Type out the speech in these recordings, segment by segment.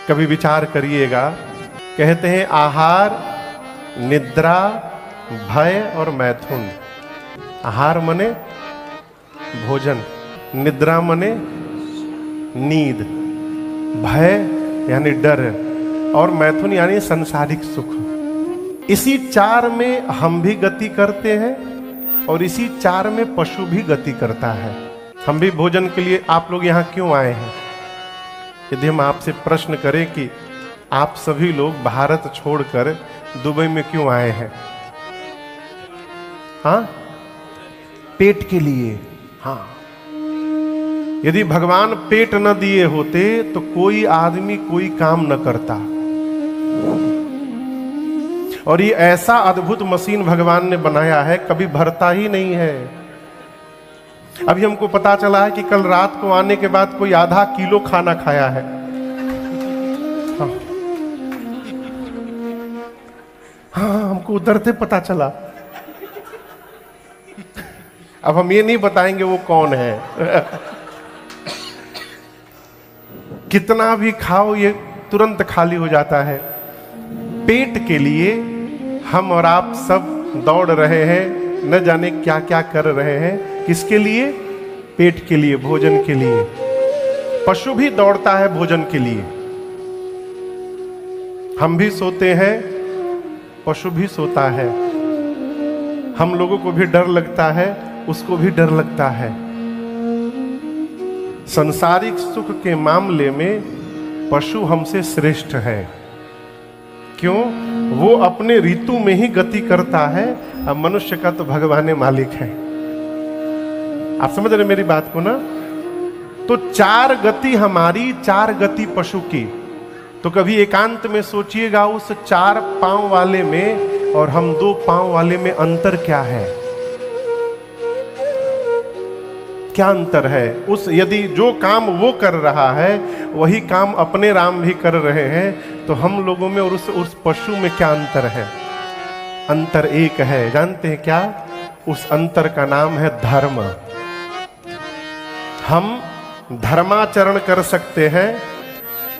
कभी विचार करिएगा। कहते हैं आहार, निद्रा, भय और मैथुन। आहार मने भोजन, निद्रा मने नींद, भय यानी डर और मैथुन यानी सांसारिक सुख। इसी चार में हम भी गति करते हैं और इसी चार में पशु भी गति करता है। हम भी भोजन के लिए आप लोग यहाँ क्यों आए हैं? यदि हम आपसे प्रश्न करें कि आप सभी लोग भारत छोड़कर दुबई में क्यों आए हैं? हाँ, पेट के लिए। हाँ, यदि भगवान पेट न दिए होते तो कोई आदमी कोई काम न करता। और ये ऐसा अद्भुत मशीन भगवान ने बनाया है, कभी भरता ही नहीं है। अभी हमको पता चला है कि कल रात को आने के बाद कोई आधा किलो खाना खाया है। हाँ, हमको उधर से पता चला। अब हम ये नहीं बताएंगे वो कौन है। कितना भी खाओ ये तुरंत खाली हो जाता है। पेट के लिए हम और आप सब दौड़ रहे हैं, न जाने क्या क्या कर रहे हैं। किसके लिए? पेट के लिए, भोजन के लिए। पशु भी दौड़ता है भोजन के लिए। हम भी सोते हैं, पशु भी सोता है। हम लोगों को भी डर लगता है, उसको भी डर लगता है। संसारिक सुख के मामले में पशु हमसे श्रेष्ठ है। क्यों? वो अपने ऋतु में ही गति करता है। अब मनुष्य का तो भगवान मालिक है। आप समझ रहे मेरी बात को ना? तो चार गति हमारी, चार गति पशु की। तो कभी एकांत में सोचिएगा उस चार पांव वाले में और हम दो पांव वाले में अंतर क्या है? क्या अंतर है? उस यदि जो काम वो कर रहा है वही काम अपने राम भी कर रहे हैं, तो हम लोगों में और उस पशु में क्या अंतर है? अंतर एक है। जानते हैं क्या? उस अंतर का नाम है धर्म। हम धर्माचरण कर सकते हैं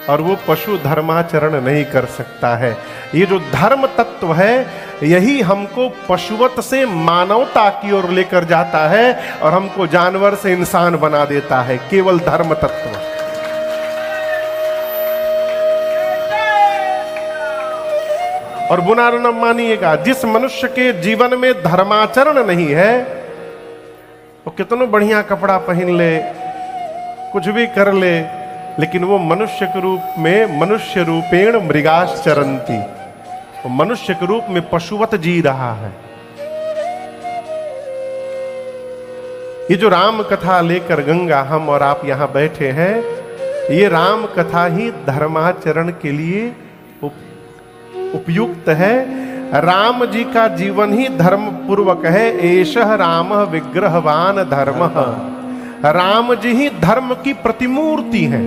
और वो पशु धर्माचरण नहीं कर सकता है। ये जो धर्म तत्व है यही हमको पशुवत से मानवता की ओर लेकर जाता है और हमको जानवर से इंसान बना देता है। केवल धर्म तत्व। और बुरा न मानिएगा, जिस मनुष्य के जीवन में धर्माचरण नहीं है वो कितना बढ़िया कपड़ा पहन ले, कुछ भी कर ले, लेकिन वो मनुष्य के रूप में मनुष्य रूपेण मृगाश्चरन्ति, वो मनुष्य के रूप में पशुवत जी रहा है। ये जो राम कथा लेकर गंगा हम और आप यहां बैठे हैं, ये राम कथा ही धर्माचरण के लिए उपयुक्त है। राम जी का जीवन ही धर्म पूर्वक है। एषः राम विग्रहवान धर्मः। राम जी ही धर्म की प्रतिमूर्ति है।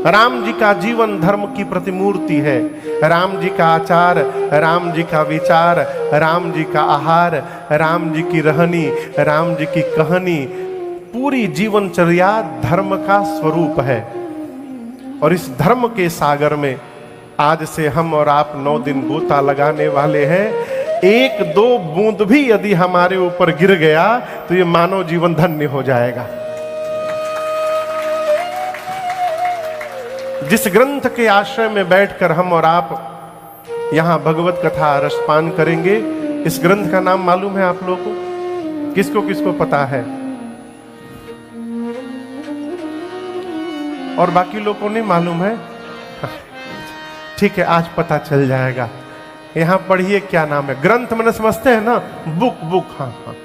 राम जी का जीवन धर्म की प्रतिमूर्ति है। राम जी का आचार, राम जी का विचार, राम जी का आहार, राम जी की रहनी, राम जी की कहानी, पूरी जीवनचर्या धर्म का स्वरूप है। और इस धर्म के सागर में आज से हम और आप 9 दिन गोता लगाने वाले हैं। एक दो बूंद भी यदि हमारे ऊपर गिर गया तो ये मानव जीवन धन्य हो जाएगा। जिस ग्रंथ के आश्रय में बैठकर हम और आप यहां भगवत कथा रसपान करेंगे, इस ग्रंथ का नाम मालूम है आप लोगों को? किसको किसको पता है? और बाकी लोगों को नहीं मालूम है? ठीक है, आज पता चल जाएगा। यहां पढ़िए क्या नाम है। ग्रंथ मैंने समझते हैं ना? बुक। हाँ।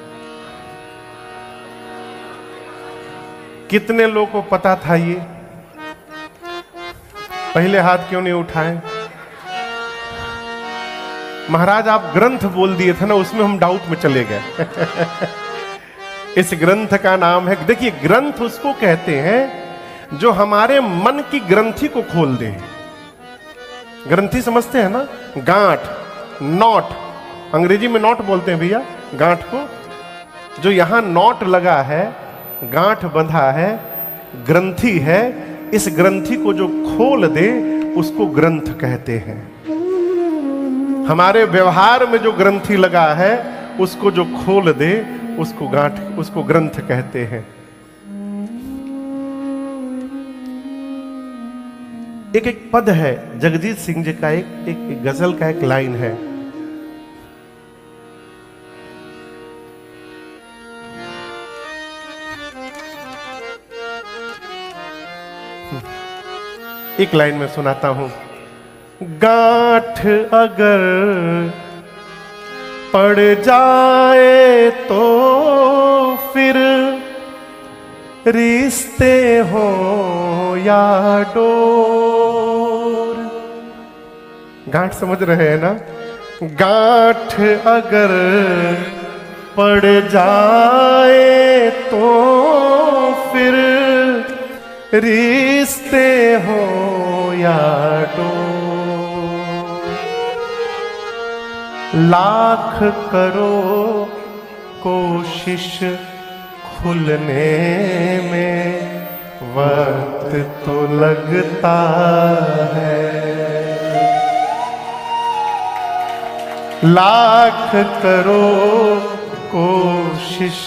कितने लोगों को पता था ये? पहले हाथ क्यों नहीं उठाए? महाराज आप ग्रंथ बोल दिए थे ना, उसमें हम डाउट में चले गए। इस ग्रंथ का नाम है, देखिए ग्रंथ उसको कहते हैं जो हमारे मन की ग्रंथि को खोल दे। ग्रंथि समझते हैं ना? गांठ, नॉट, अंग्रेजी में नॉट बोलते हैं भैया गांठ को। जो यहां नॉट लगा है, गांठ बंधा है, ग्रंथि है, इस ग्रंथि को जो खोल दे उसको ग्रंथ कहते हैं। हमारे व्यवहार में जो ग्रंथि लगा है उसको जो खोल दे उसको गांठ, उसको ग्रंथ कहते हैं। एक एक पद है जगजीत सिंह जी का, एक गजल का एक लाइन है। एक लाइन में सुनाता हूं। गांठ अगर पड़ जाए तो फिर रिश्ते हो या डोर। गांठ समझ रहे हैं ना? गांठ अगर पड़ जाए तो फिर रिश्ते हो या डोर। लाख करो कोशिश खुलने में वक्त तो लगता है। लाख करो कोशिश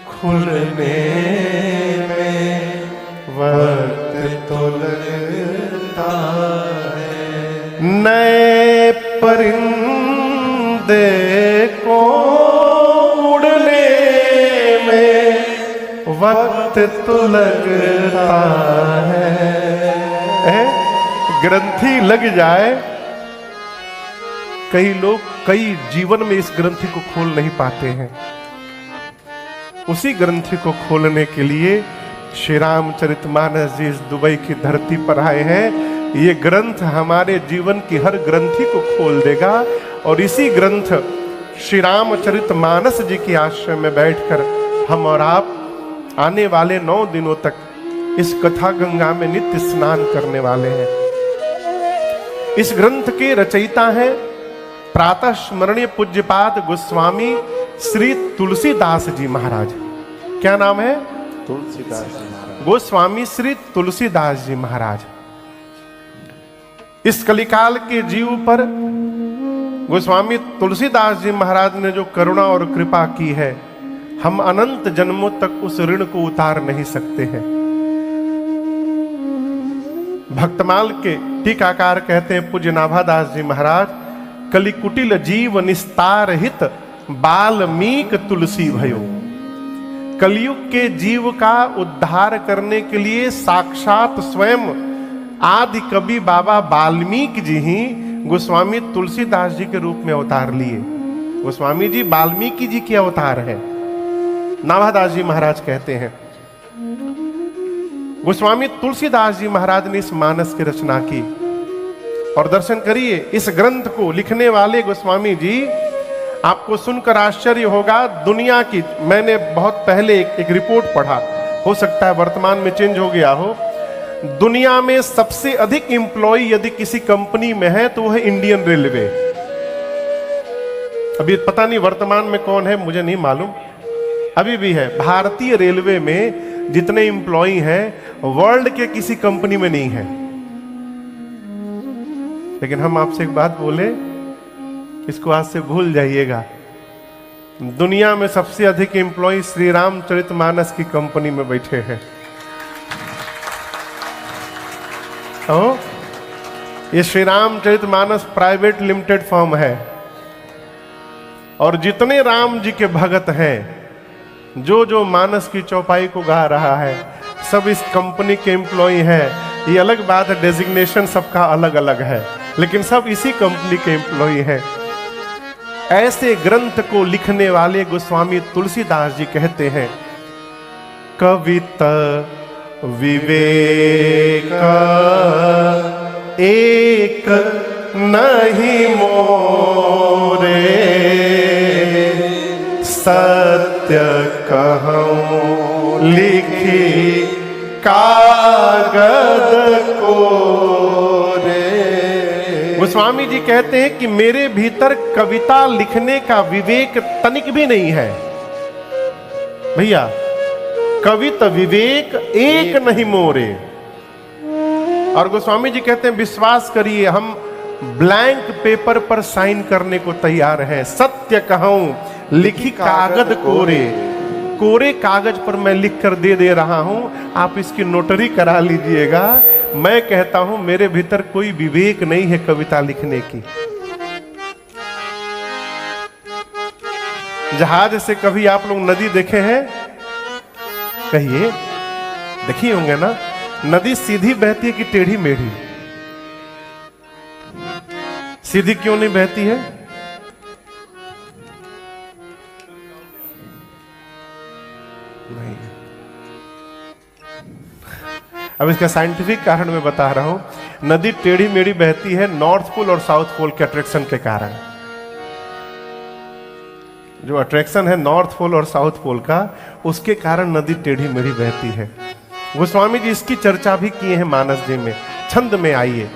खुलने में वक्त तो लगता है। नए परिंदे को उड़ने में वक्त तो लगता है। ग्रंथि लग जाए, कई लोग कई जीवन में इस ग्रंथि को खोल नहीं पाते हैं। उसी ग्रंथि को खोलने के लिए श्री रामचरितमानस जी इस दुबई की धरती पर आए हैं। ये ग्रंथ हमारे जीवन की हर ग्रंथि को खोल देगा और इसी ग्रंथ श्री रामचरितमानस जी के आश्रम में बैठकर हम और आप आने वाले 9 दिनों तक इस कथा गंगा में नित्य स्नान करने वाले हैं। इस ग्रंथ के रचयिता हैं प्रातः स्मरणीय पूज्यपाद गोस्वामी श्री तुलसीदास जी महाराज। क्या नाम है? तुलसीदास जी महाराज। गोस्वामी श्री तुलसीदास जी महाराज। इस कलिकाल के जीव पर गोस्वामी तुलसीदास जी महाराज ने जो करुणा और कृपा की है, हम अनंत जन्मों तक उस ऋण को उतार नहीं सकते हैं। भक्तमाल के टीकाकार कहते हैं पूज्य नाभादास जी महाराज, कलिकुटिल जीव निस्तार हित बाल्मीक तुलसी भयो। कलयुग के जीव का उद्धार करने के लिए साक्षात स्वयं आदि कवि बाबा वाल्मीकि जी ही गोस्वामी तुलसीदास जी के रूप में अवतार लिए। गोस्वामी जी वाल्मीकि जी के अवतार है, नाभादास जी महाराज कहते हैं। गोस्वामी तुलसीदास जी महाराज ने इस मानस की रचना की और दर्शन करिए इस ग्रंथ को लिखने वाले गोस्वामी जी, आपको सुनकर आश्चर्य होगा। दुनिया की, मैंने बहुत पहले एक रिपोर्ट पढ़ा, हो सकता है वर्तमान में चेंज हो गया हो, दुनिया में सबसे अधिक एम्प्लॉय यदि किसी कंपनी में है तो वह है इंडियन रेलवे। अभी पता नहीं वर्तमान में कौन है, मुझे नहीं मालूम, अभी भी है। भारतीय रेलवे में जितने एम्प्लॉय हैं वर्ल्ड के किसी कंपनी में नहीं है। लेकिन हम आपसे एक बात बोले, इसको आज से भूल जाइएगा, दुनिया में सबसे अधिक एम्प्लॉय श्री रामचरितमानस की कंपनी में बैठे हैं। तो ये Shri Ramcharitmanas private limited firm है और जितने राम जी के भगत हैं, जो जो मानस की चौपाई को गा रहा है, सब इस कंपनी के एम्प्लॉय हैं। ये अलग बात है, डेजिग्नेशन सबका अलग अलग है, लेकिन सब इसी कंपनी के एम्प्लॉय हैं। ऐसे ग्रंथ को लिखने वाले गोस्वामी तुलसीदास जी कहते हैं, कविता विवेक एक नहीं मोरे, सत्य कहूं लिखी कागज को रे। गोस्वामी जी कहते हैं कि मेरे भीतर कविता लिखने का विवेक तनिक भी नहीं है। भैया, कविता विवेक एक नहीं मोरे, और गोस्वामी जी कहते हैं विश्वास करिए हम ब्लैंक पेपर पर साइन करने को तैयार हैं। सत्य कहूं लिखी कागज कोरे, कोरे कागज पर मैं लिख कर दे रहा हूं, आप इसकी नोटरी करा लीजिएगा। मैं कहता हूं मेरे भीतर कोई विवेक नहीं है कविता लिखने की। जहाज से कभी आप लोग नदी देखे हैं? कहिए, देखिए होंगे ना। नदी सीधी बहती है कि टेढ़ी मेढ़ी? सीधी क्यों नहीं बहती है? नहीं। अब इसका साइंटिफिक कारण मैं बता रहा हूं। नदी टेढ़ी मेढ़ी बहती है नॉर्थ पोल और साउथ पोल के अट्रैक्शन के कारण। जो अट्रैक्शन है नॉर्थ पोल और साउथ पोल का, उसके कारण नदी टेढ़ी मेढ़ी बहती है। गोस्वामी जी इसकी चर्चा भी किए हैं मानस जी में। छंद में आइए।